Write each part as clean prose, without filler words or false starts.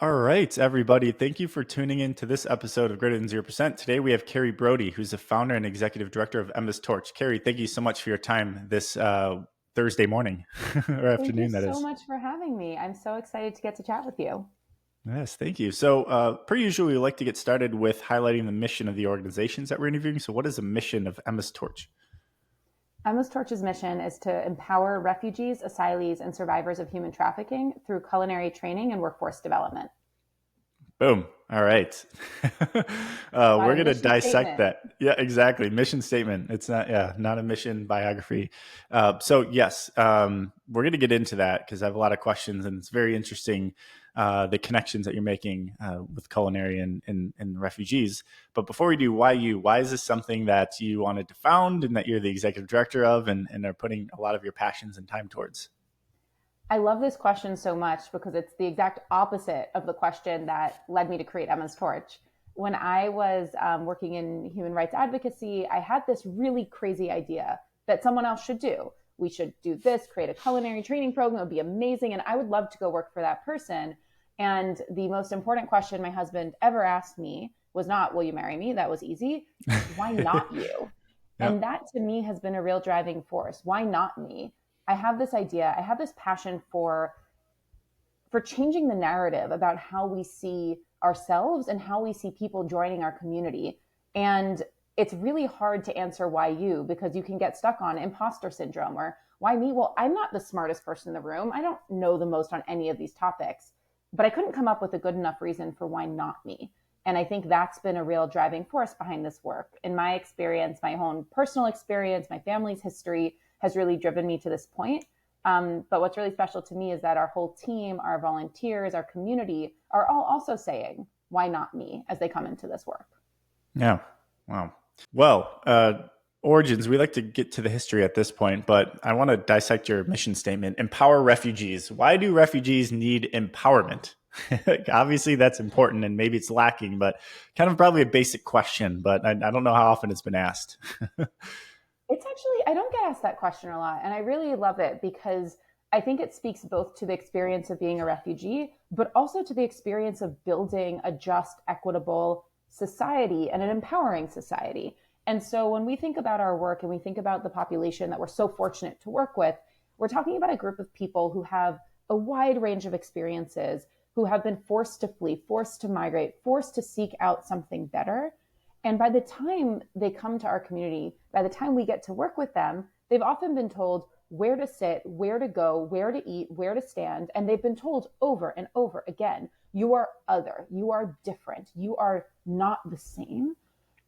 All right, everybody. Thank you for tuning in to this episode of Greater Than 0%. Today we have Kerry Brodie, who's the founder and executive director of Emma's Torch. Kerry, thank you so much for your time this Thursday morning or Thank you afternoon, that so is. much for having me. I'm so excited to get to chat with you. Yes, thank you. So, per usual, we like to get started with highlighting the mission of the organizations that we're interviewing. So, what is the mission of Emma's Torch? Emma's Torch's mission is to empower refugees, asylees, and survivors of human trafficking through culinary training and workforce development. Boom. All right. Got We're a going to mission dissect statement. that. Yeah, exactly. Mission statement. It's not, yeah, not a mission biography. So, yes, we're going to get into that because I have a lot of questions and it's very interesting the connections that you're making with culinary and refugees. But before we do, why you? Why is this something that you wanted to found and that you're the executive director of and are putting a lot of your passions and time towards? I love this question so much because it's the exact opposite of the question that led me to create Emma's Torch. When I was working in human rights advocacy, I had this really crazy idea that someone else should do. We should do this, create a culinary training program. It would be amazing. And I would love to go work for that person. And the most important question my husband ever asked me was not, will you marry me? That was easy. Why not you? Yeah. And that to me has been a real driving force. Why not me? I have this idea, I have this passion for changing the narrative about how we see ourselves and how we see people joining our community. And it's really hard to answer why you, because you can get stuck on imposter syndrome or why me? Well, I'm not the smartest person in the room. I don't know the most on any of these topics, but I couldn't come up with a good enough reason for why not me. And I think that's been a real driving force behind this work. In my experience, my own personal experience, my family's history has really driven me to this point. But what's really special to me is that our whole team, our volunteers, our community are all also saying, why not me, as they come into this work. Yeah. Wow. Well, origins, we like to get to the history at this point, but I want to dissect your mission statement. Empower refugees. Why do refugees need empowerment? Obviously, that's important and maybe it's lacking, but kind of probably a basic question, but I don't know how often it's been asked. It's actually, I don't get asked that question a lot. And I really love it because I think it speaks both to the experience of being a refugee, but also to the experience of building a just, equitable society and an empowering society. And so when we think about our work and we think about the population that we're so fortunate to work with, we're talking about a group of people who have a wide range of experiences, who have been forced to flee, forced to migrate, forced to seek out something better. And by the time they come to our community, by the time we get to work with them, they've often been told where to sit, where to go, where to eat, where to stand. And they've been told over and over again, you are other, you are different, you are not the same.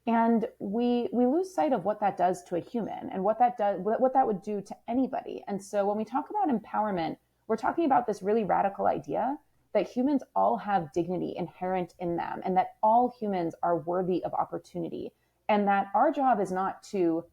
And we lose sight of what that does to a human and what that would do to anybody. And so when we talk about empowerment, we're talking about this really radical idea that humans all have dignity inherent in them and that all humans are worthy of opportunity, and that our job is not to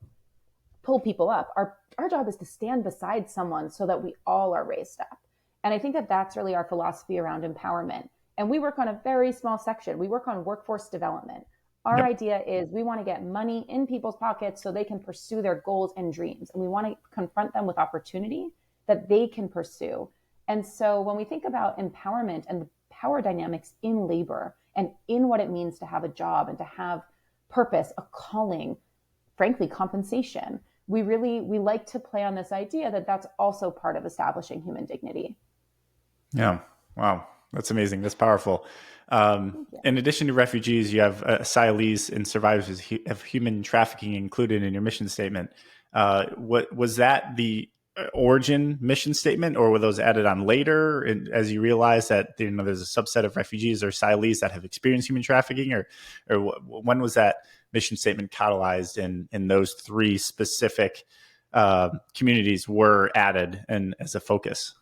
pull people up. Our job is to stand beside someone so that we all are raised up. And I think that that's really our philosophy around empowerment. And we work on a very small section. We work on workforce development. Our Yep. idea is we want to get money in people's pockets so they can pursue their goals and dreams. And we want to confront them with opportunity that they can pursue. And so when we think about empowerment and the power dynamics in labor and in what it means to have a job and to have purpose, a calling, frankly, compensation, we like to play on this idea that that's also part of establishing human dignity. Yeah. Wow. That's amazing. That's powerful. Thank you. In addition to refugees, you have asylees and survivors of human trafficking included in your mission statement. What was that the origin mission statement, or were those added on later? And as you realize that there's a subset of refugees or asylees that have experienced human trafficking, or when was that mission statement catalyzed? In those three specific communities were added and as a focus.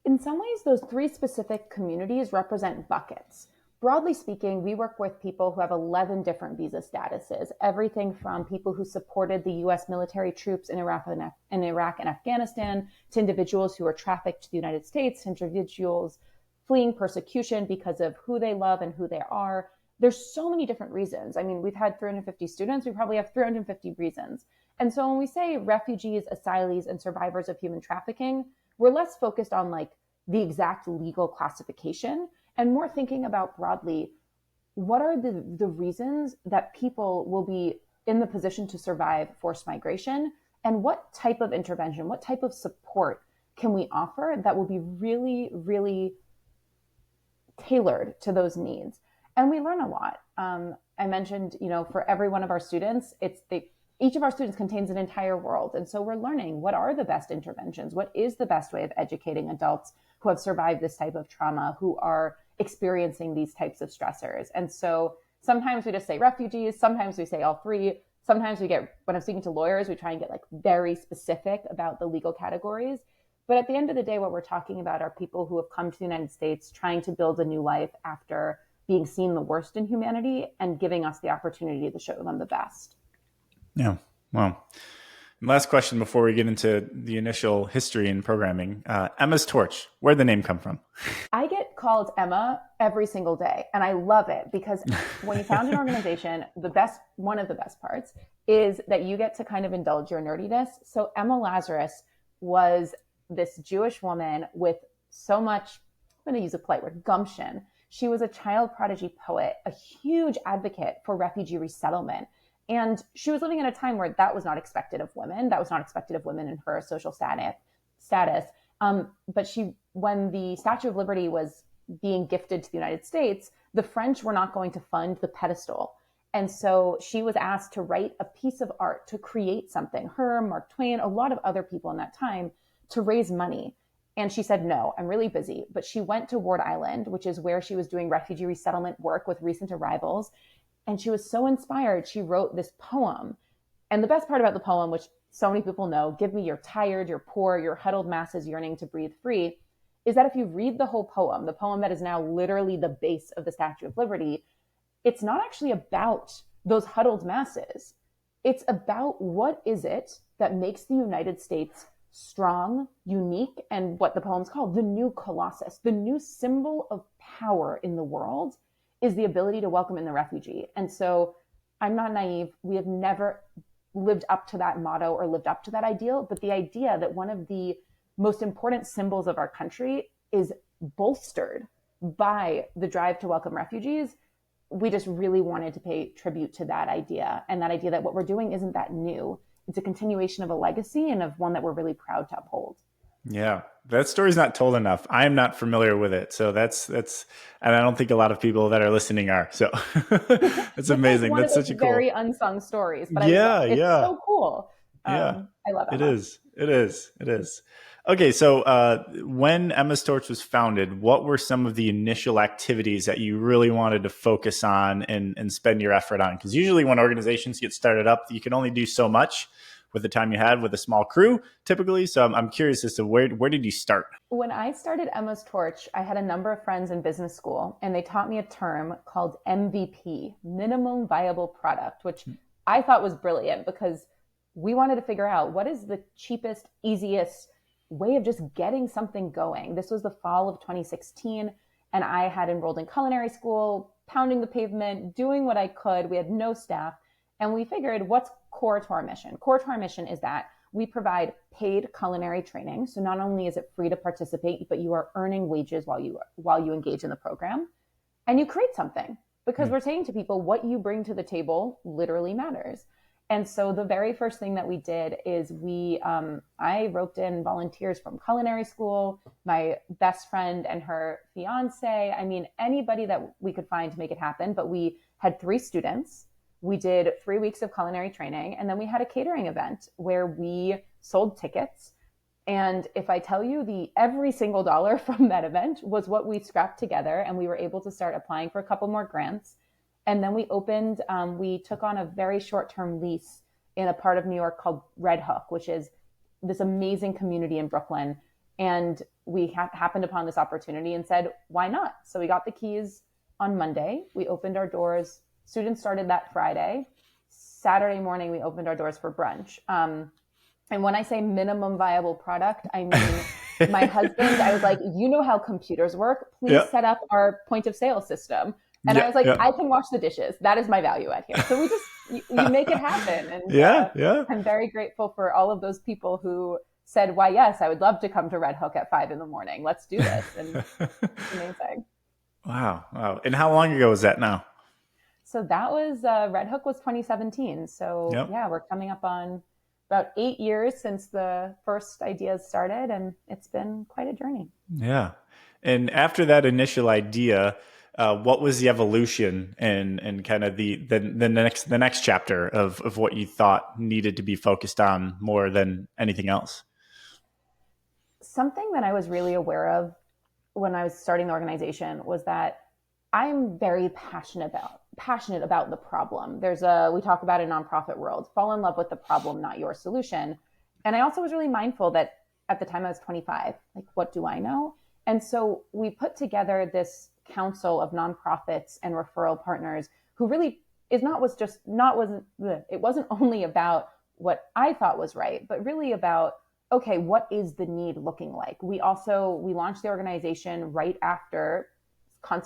In some ways, those three specific communities represent buckets. Broadly speaking, we work with people who have 11 different visa statuses, everything from people who supported the US military troops in Iraq and Afghanistan, to individuals who are trafficked to the United States, to individuals fleeing persecution because of who they love and who they are. There's so many different reasons. I mean, we've had 350 students, we probably have 350 reasons. And so when we say refugees, asylees, and survivors of human trafficking, we're less focused on like the exact legal classification, and more thinking about broadly, what are the reasons that people will be in the position to survive forced migration, and what type of intervention, what type of support can we offer that will be really, really tailored to those needs. And we learn a lot. I mentioned, for every one of our students, each of our students contains an entire world. And so we're learning what are the best interventions? What is the best way of educating adults who have survived this type of trauma, who are experiencing these types of stressors? And so sometimes we just say refugees, sometimes we say all three. Sometimes when I'm speaking to lawyers, we try and get like very specific about the legal categories. But at the end of the day, what we're talking about are people who have come to the United States trying to build a new life after being seen the worst in humanity and giving us the opportunity to show them the best. Yeah. Well, last question before we get into the initial history and programming. Emma's Torch, where'd the name come from? I get called Emma every single day, and I love it because when you found an organization, one of the best parts is that you get to kind of indulge your nerdiness. So Emma Lazarus was this Jewish woman with so much, I'm going to use a polite word, gumption. She was a child prodigy poet, a huge advocate for refugee resettlement. And she was living in a time where that was not expected of women. That was not expected of women in her social status. But when the Statue of Liberty was being gifted to the United States, the French were not going to fund the pedestal. And so she was asked to write a piece of art, to create something. Her, Mark Twain, a lot of other people in that time, to raise money. And she said, no, I'm really busy. But she went to Ward Island, which is where she was doing refugee resettlement work with recent arrivals. And she was so inspired, she wrote this poem. And the best part about the poem, which so many people know, give me your tired, your poor, your huddled masses yearning to breathe free, is that if you read the whole poem, the poem that is now literally the base of the Statue of Liberty, it's not actually about those huddled masses. It's about what is it that makes the United States strong, unique, and what the poem's called, the new Colossus, the new symbol of power in the world is the ability to welcome in the refugee. And so I'm not naive. We have never lived up to that motto or lived up to that ideal, but the idea that one of the most important symbols of our country is bolstered by the drive to welcome refugees, we just really wanted to pay tribute to that idea, and that idea that what we're doing isn't that new. It's a continuation of a legacy and of one that we're really proud to uphold. Yeah, that story's not told enough. I am not familiar with it. So that's, and I don't think a lot of people that are listening are. So it's amazing. One that's of such a very unsung stories, but it's so cool. Yeah, I love it. Emma. It is. Okay, so when Emma's Torch was founded, what were some of the initial activities that you really wanted to focus on and spend your effort on? Because usually when organizations get started up, you can only do so much with the time you had with a small crew, typically. So I'm curious as to where did you start? When I started Emma's Torch, I had a number of friends in business school, and they taught me a term called MVP, minimum viable product, which I thought was brilliant because we wanted to figure out what is the cheapest, easiest way of just getting something going. This was the fall of 2016, and I had enrolled in culinary school, pounding the pavement, doing what I could. We had no staff, and we figured what's core to our mission? Core to our mission is that we provide paid culinary training. So not only is it free to participate, but you are earning wages while you engage in the program, and you create something, because we're saying to people, what you bring to the table literally matters. And so the very first thing that we did is I roped in volunteers from culinary school, my best friend and her fiance. I mean, anybody that we could find to make it happen. But we had 3 students. We did 3 weeks of culinary training. And then we had a catering event where we sold tickets. And if I tell you, every single dollar from that event was what we scrapped together. And we were able to start applying for a couple more grants. And then we took on a very short-term lease in a part of New York called Red Hook, which is this amazing community in Brooklyn. And we happened upon this opportunity and said, why not? So we got the keys on Monday. We opened our doors. Students started that Friday. Saturday morning, we opened our doors for brunch. And when I say minimum viable product, I mean, my husband, I was like, you know how computers work. Please set up our point of sale system. And I was like, I can wash the dishes. That is my value add here. So you make it happen. And I'm very grateful for all of those people who said, why, yes, I would love to come to Red Hook at 5 a.m. Let's do this. And it's amazing. Wow. Wow. And how long ago was that now? So that was Red Hook was 2017. So Yep. yeah, we're coming up on about 8 years since the first ideas started, and it's been quite a journey. Yeah. And after that initial idea, what was the evolution and kind of the next chapter of what you thought needed to be focused on more than anything else? Something that I was really aware of when I was starting the organization was that I'm very passionate about the problem. We talk about in nonprofit world, fall in love with the problem, not your solution. And I also was really mindful that at the time I was 25, like, what do I know? And so we put together this council of nonprofits and referral partners who really is not was just not wasn't it wasn't only about what I thought was right, but really about, okay, what is the need looking like? We launched the organization right after,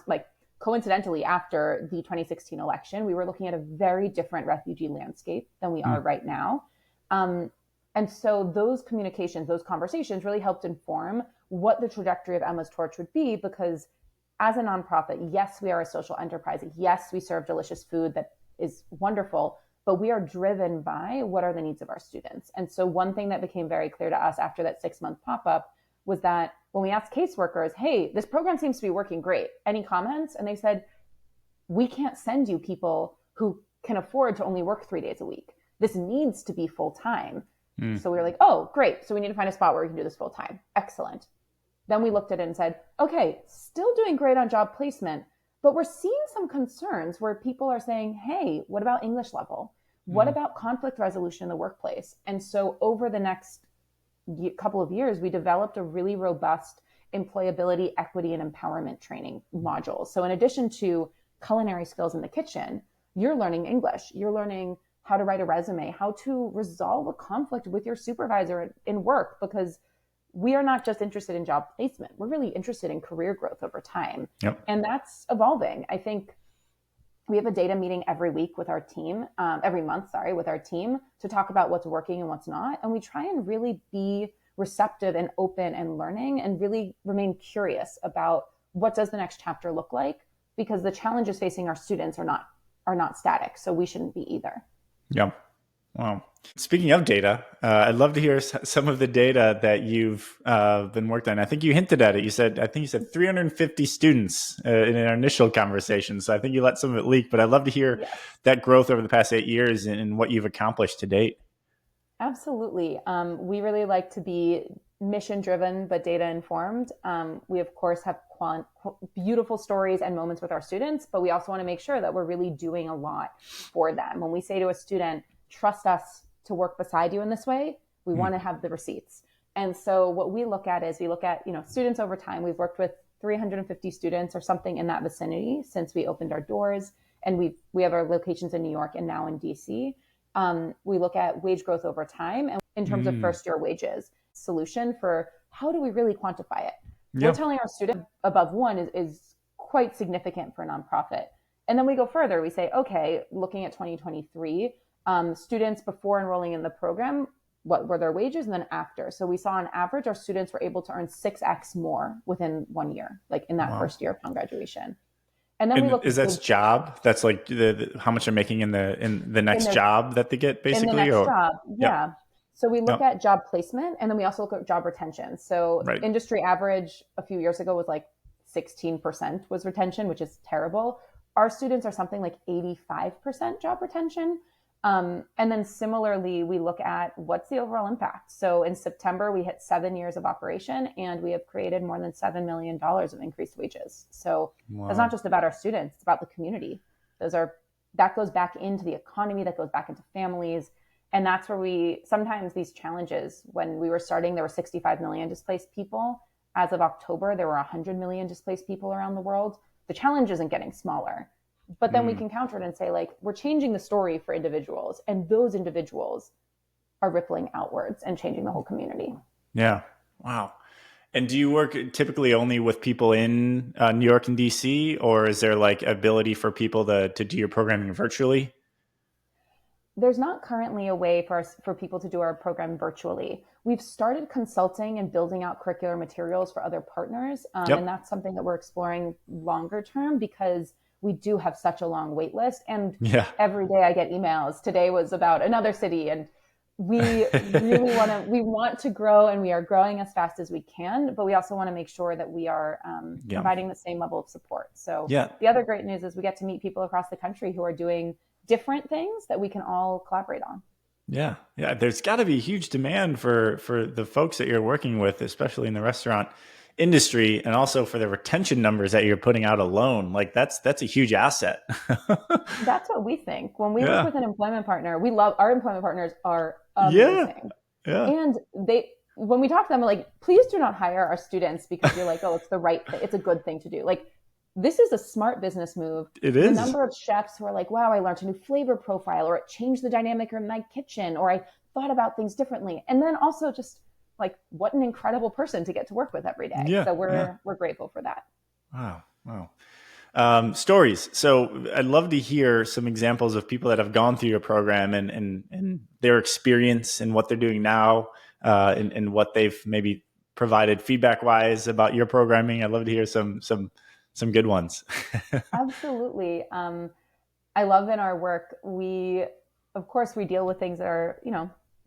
like, coincidentally after the 2016 election. We were looking at a very different refugee landscape than we are right now. And so those communications, those conversations really helped inform what the trajectory of Emma's Torch would be, because as a nonprofit, yes, we are a social enterprise. Yes, we serve delicious food that is wonderful, but we are driven by what are the needs of our students. And so one thing that became very clear to us after that 6-month pop-up was that when we asked caseworkers, hey, this program seems to be working great, any comments? And they said, we can't send you people who can afford to only work 3 days a week. This needs to be full-time. So we were like, oh, great. So we need to find a spot where we can do this full-time. Excellent. Then we looked at it and said, okay, still doing great on job placement, but we're seeing some concerns where people are saying, hey, what about English level? What about conflict resolution in the workplace? And so over the next couple of years, we developed a really robust employability, equity, and empowerment training module. So in addition to culinary skills in the kitchen, you're learning English, you're learning how to write a resume, how to resolve a conflict with your supervisor in work, because we are not just interested in job placement. We're really interested in career growth over time. Yep. And that's evolving. I think we have a data meeting every month, with our team to talk about what's working and what's not. And we try and really be receptive and open and learning and really remain curious about what does the next chapter look like, because the challenges facing our students are not static. So we shouldn't be either. Yep. Wow. Speaking of data, I'd love to hear some of the data that you've been worked on. I think you hinted at it. I think you said 350 students in our initial conversation. So I think you let some of it leak, but I'd love to hear that growth over the past 8 years and what you've accomplished to date. Absolutely. We really like to be mission driven, but data informed. We of course have beautiful stories and moments with our students, but we also want to make sure that we're really doing a lot for them. When we say to a student, trust us to work beside you in this way, we want to have the receipts. And so what we look at is students over time. We've worked with 350 students or something in that vicinity since we opened our doors. And we have our locations in New York and now in DC. We look at wage growth over time and in terms of first year wages. Solution for how do we really quantify it? We're telling our students above 1 is quite significant for a nonprofit. And then we go further. We say, okay, looking at 2023, students before enrolling in the program, what were their wages, and then after. So we saw on average our students were able to earn 6x more within 1 year, like in that first year upon graduation. And then we look. Is that job? That's like how much they're making in the next job that they get, basically. In the next job, yeah. So we look at job placement, and then we also look at job retention. So industry average a few years ago was like 16% was retention, which is terrible. Our students are something like 85% job retention. And then similarly, we look at what's the overall impact. So in September, we hit 7 years of operation, and we have created more than $7 million of increased wages. So It's not just about our students, it's about the community. That goes back into the economy, that goes back into families. And that's where sometimes these challenges, when we were starting, there were 65 million displaced people. As of October, there were 100 million displaced people around the world. The challenge isn't getting smaller. But then we can counter it and say, like, we're changing the story for individuals, and those individuals are rippling outwards and changing the whole community. Yeah. Wow. And do you work typically only with people in New York and DC, or is there like ability for people to do your programming virtually? There's not currently a way for us, for people to do our program virtually. We've started consulting and building out curricular materials for other partners, and Yep. that's something that we're exploring longer term because we do have such a long wait list. And Yeah. every day I get emails. Today was about another city, and we want to grow, and we are growing as fast as we can, but we also want to make sure that we are Yeah. providing the same level of support. So Yeah. the other great news is we get to meet people across the country who are doing different things that we can all collaborate on. Yeah. Yeah. There's got to be huge demand for the folks that you're working with, especially in the restaurant industry, and also for the retention numbers that you're putting out alone. Like that's a huge asset. That's what we think. When we work Yeah. with an employment partner, we love our employment partners are Yeah. amazing. Yeah. And they when we talk to them, we're like, please do not hire our students because you're like, oh, it's the right thing. It's a good thing to do. Like, this is a smart business move. It The is. number of chefs who are like, wow, I learned a new flavor profile, or it changed the dynamic in my kitchen, or I thought about things differently. And then also just like, what an incredible person to get to work with every day. Yeah. So Yeah. we're grateful for that. Wow. Wow. Stories. So I'd love to hear some examples of people that have gone through your program and their experience and what they're doing now, and what they've maybe provided feedback wise about your programming. I'd love to hear some good ones. Absolutely. I love in our work, of course, we deal with things that are,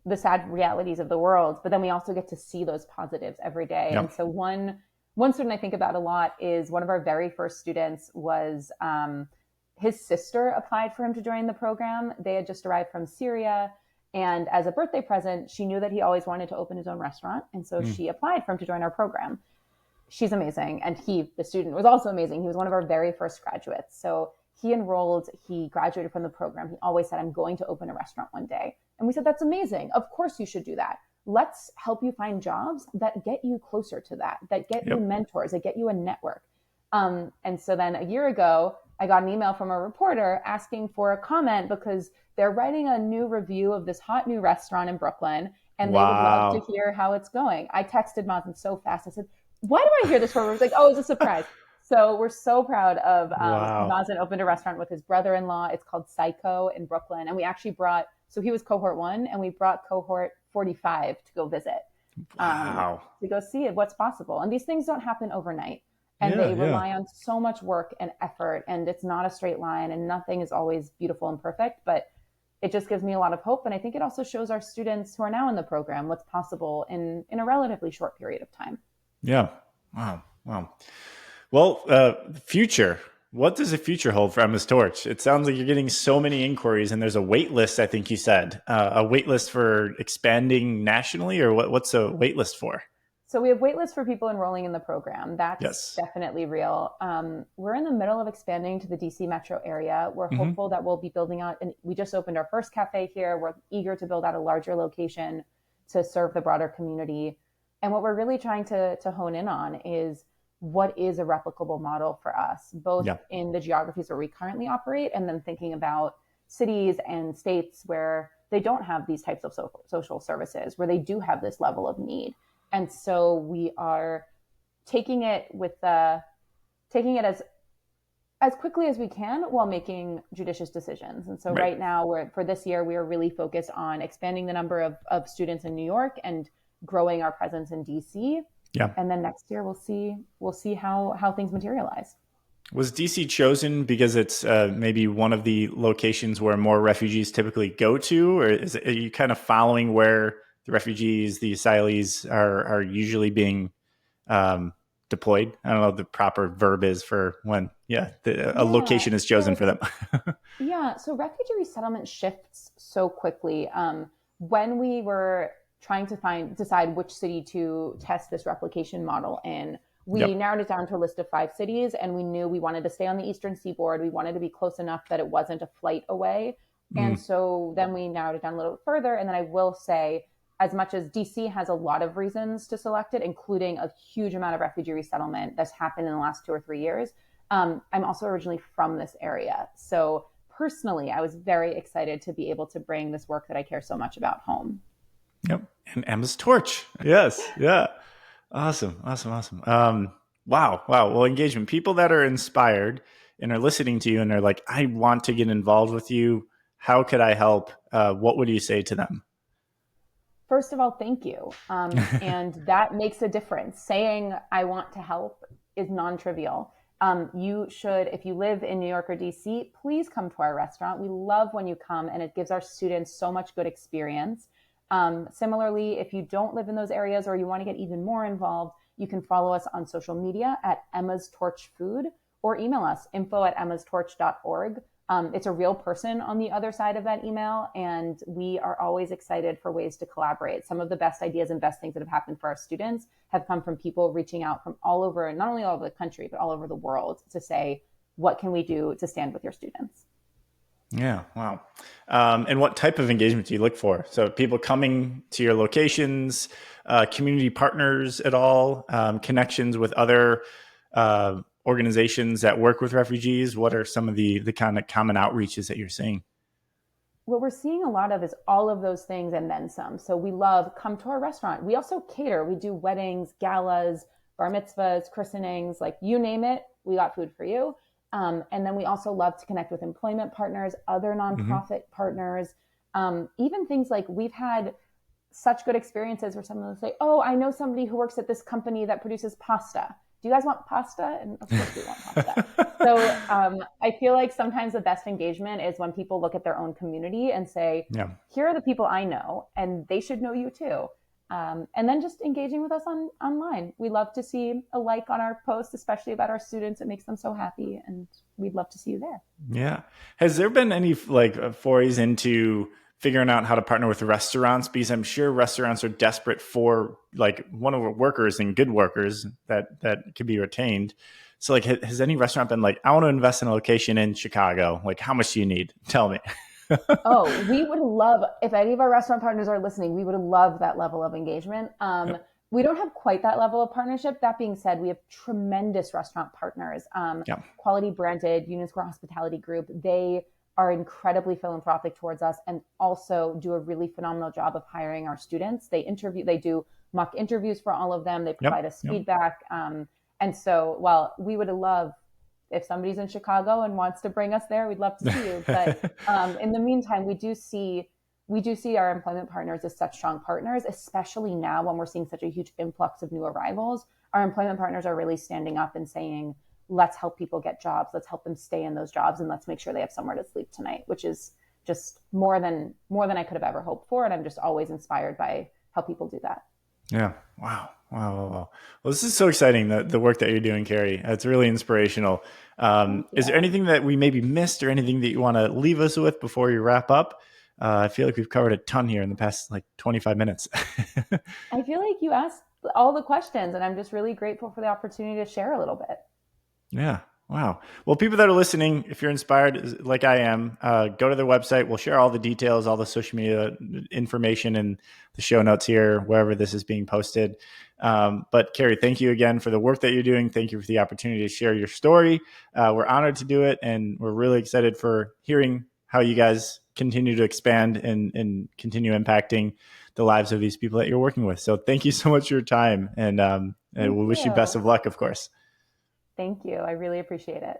the sad realities of the world, but then we also get to see those positives every day. And Yep. so one student I think about a lot is one of our very first students was, his sister applied for him to join the program. They had just arrived from Syria. And as a birthday present, she knew that he always wanted to open his own restaurant. And so Mm. she applied for him to join our program. She's amazing. And the student, was also amazing. He was one of our very first graduates. So he enrolled, he graduated from the program. He always said, I'm going to open a restaurant one day. And we said, that's amazing. Of course you should do that. Let's help you find jobs that get you closer to that get you Yep. mentors, that get you a network. And so then a year ago, I got an email from a reporter asking for a comment because they're writing a new review of this hot new restaurant in Brooklyn, and they would love to Wow. hear how it's going. I texted Mazen so fast. I said, why do I hear this from? It was like, oh, it's a surprise. So we're so proud of Wow. Mazen opened a restaurant with his brother-in-law. It's called Psycho in Brooklyn. And we actually so he was cohort 1, and we brought cohort 45 to go visit, Wow. to go see what's possible. And these things don't happen overnight. And Yeah. they Yeah. rely on so much work and effort. And it's not a straight line, and nothing is always beautiful and perfect. But it just gives me a lot of hope. And I think it also shows our students who are now in the program what's possible in a relatively short period of time. Yeah. Wow. Wow. Well, future. What does the future hold for Emma's Torch? It sounds like you're getting so many inquiries, and there's a wait list. I think you said a wait list for expanding nationally, or what's a wait list for? So we have waitlists for people enrolling in the program. That's Yes. definitely real. We're in the middle of expanding to the DC metro area. We're Hmm. hopeful that we'll be building out, and we just opened our first cafe here. We're eager to build out a larger location to serve the broader community. And what we're really trying to hone in on is what is a replicable model for us, both Yeah. in the geographies where we currently operate, and then thinking about cities and states where they don't have these types of social services, where they do have this level of need. And so we are taking it taking it as quickly as we can while making judicious decisions. And so Right. right now, for this year, we are really focused on expanding the number of students in New York and growing our presence in DC. Yeah. And then next year we'll see how things materialize. Was DC chosen because it's maybe one of the locations where more refugees typically go to, or are you kind of following where the refugees, the asylees are usually being deployed? I don't know what the proper verb is for when, a Yeah. location is chosen for them. Yeah, so refugee resettlement shifts so quickly. When we were trying to decide which city to test this replication model in, we Yep. narrowed it down to a list of 5 cities, and we knew we wanted to stay on the eastern seaboard. We wanted to be close enough that it wasn't a flight away. And Mm. so then we narrowed it down a little bit further. And then I will say, as much as DC has a lot of reasons to select it, including a huge amount of refugee resettlement that's happened in the last 2 or 3 years, I'm also originally from this area. So personally, I was very excited to be able to bring this work that I care so much about home. Yep. And Emma's Torch. Yes. Yeah. Awesome. Awesome. Awesome. Wow. Wow. Well, engagement. People that are inspired and are listening to you and they're like, I want to get involved with you. how could I help? What would you say to them? First of all, thank you. And that makes a difference. Saying I want to help is non trivial. You should, if you live in New York or DC, please come to our restaurant. We love when you come, and it gives our students so much good experience. Similarly, if you don't live in those areas or you want to get even more involved, you can follow us on social media at Emma's Torch Food or email us info@emmastorch.org. It's a real person on the other side of that email, and we are always excited for ways to collaborate. Some of the best ideas and best things that have happened for our students have come from people reaching out from all over, not only all over the country, but all over the world to say, what can we do to stand with your students? Yeah, wow. And what type of engagement do you look for? So people coming to your locations, community partners at all, connections with other organizations that work with refugees? What are some of the kind of common outreaches that you're seeing? What we're seeing a lot of is all of those things and then some. So we love come to our restaurant. We also cater. We do weddings, galas, bar mitzvahs, christenings, like you name it, we got food for you. And then we also love to connect with employment partners, other nonprofit partners, even things like we've had such good experiences where someone will say, "Oh, I know somebody who works at this company that produces pasta. Do you guys want pasta?" And of course we want pasta. So I feel like sometimes the best engagement is when people look at their own community and say, Yeah. "Here are the people I know, and they should know you too." And then just engaging with us online. We love to see a like on our post, especially about our students. It makes them so happy, and we'd love to see you there. Yeah. Has there been any like forays into figuring out how to partner with restaurants? Because I'm sure restaurants are desperate for like one of our workers and good workers that could be retained. So like, has any restaurant been like, I want to invest in a location in Chicago. Like, how much do you need? Tell me. Oh, we would love, if any of our restaurant partners are listening, we would love that level of engagement. Yep. We don't have quite that level of partnership. That being said, we have tremendous restaurant partners. Yeah. Quality Branded, Union Square Hospitality Group, they are incredibly philanthropic towards us and also do a really phenomenal job of hiring our students. They do mock interviews for all of them. They provide us Yep. feedback. And so while we would love, if somebody's in Chicago and wants to bring us there, we'd love to see you. But in the meantime, we do see our employment partners as such strong partners, especially now when we're seeing such a huge influx of new arrivals. Our employment partners are really standing up and saying, let's help people get jobs. Let's help them stay in those jobs, and let's make sure they have somewhere to sleep tonight, which is just more than I could have ever hoped for. And I'm just always inspired by how people do that. Yeah. Wow. Wow. Wow. Wow. Well, this is so exciting, the work that you're doing, Kerry. It's really inspirational. Thank Is there you. anything that we maybe missed or anything that you want to leave us with before you wrap up? I feel like we've covered a ton here in the past like 25 minutes. I feel like you asked all the questions, and I'm just really grateful for the opportunity to share a little bit. Yeah. Wow. Well, people that are listening, if you're inspired like I am, go to their website. We'll share all the details, all the social media information and the show notes here, wherever this is being posted. But Kerry, thank you again for the work that you're doing. Thank you for the opportunity to share your story. We're honored to do it, and we're really excited for hearing how you guys continue to expand and continue impacting the lives of these people that you're working with. So thank you so much for your time, and Thank we wish you best you. of luck, of course. Thank you. I really appreciate it.